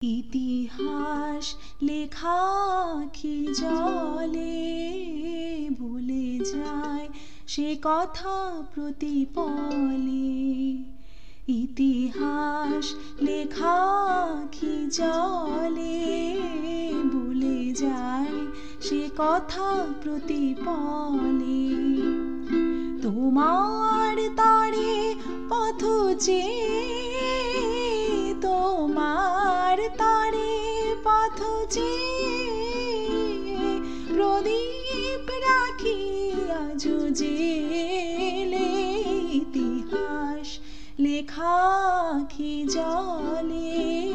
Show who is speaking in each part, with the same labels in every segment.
Speaker 1: ইতিহাস লেখা আঁখি জলে ভুলে যায় সে কথা প্রতিপলে। ইতিহাস লেখা আঁখি জলে ভুলে যায় সে কথা প্রতিপলে। তোমার তরে পথ চেয়ে, তোমার তরে পথ চেয়ে প্রদীপ রাখি আজ জেলে। ইতিহাস লেখা আঁখি জলে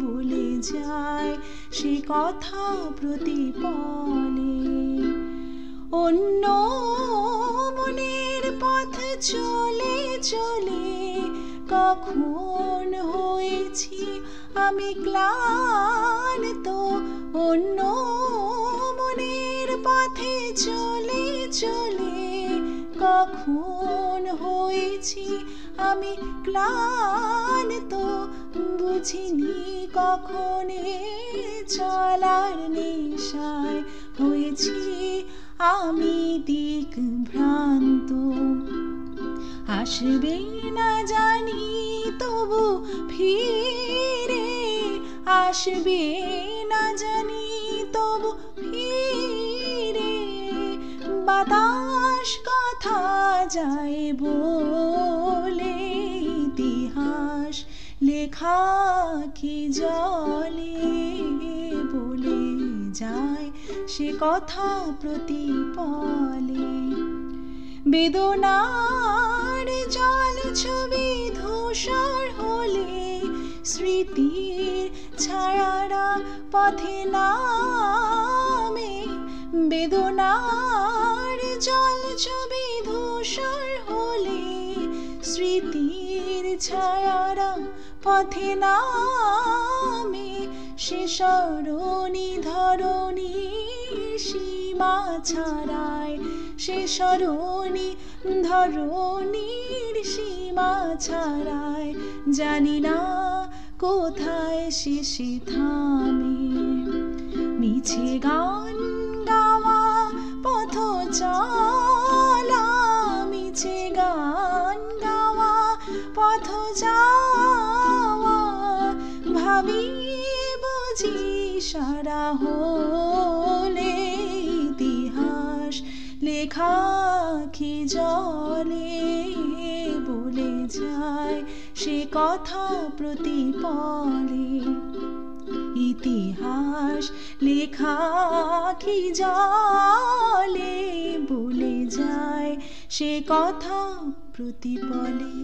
Speaker 1: ভুলে যায় সে কথা প্রতিপলে। অন্য মনের পথ চলে চলে কখন হয়েছি আমি ক্লান্ত। অন্য মনের পথে চলে চলে কখন হয়েছি আমি ক্লান্ত। বুঝিনি কখন চলার নেশায় হয়েছি আমি দিকভ্রান্ত। আসবে না জানি তবু ফিরে, আসবে না জানি তবু ফিরে। বাতাস কথা যায় বলে। ইতিহাস লেখা আঁখি জলে বলে যায় সে কথা প্রতিপলে। বেদনার জল ছবি ধূসর হলে স্মৃতির ছায়ারা পথে নামে। বেদনার জল ছবি ধূসর হলে স্মৃতির ছায়ারা পথে নামে। সে স্মরণী ধরণীর সীমা ছাড়ায়, সে স্মরণী ধরণীর সীমা ছাড়ায়। জানি না কোথায় শেষে থামে। মিছে গান গাওয়া পথ চলা, মিছে গান গাওয়া পথ যাওয়া। ভাবি বুঝি সারা হলে। ইতিহাস লেখা আঁখি জলে বলে যায় সে কথা প্রতিপলে। ইতিহাস লেখা আঁখি জলে বলে যায় সে কথা প্রতিপলে।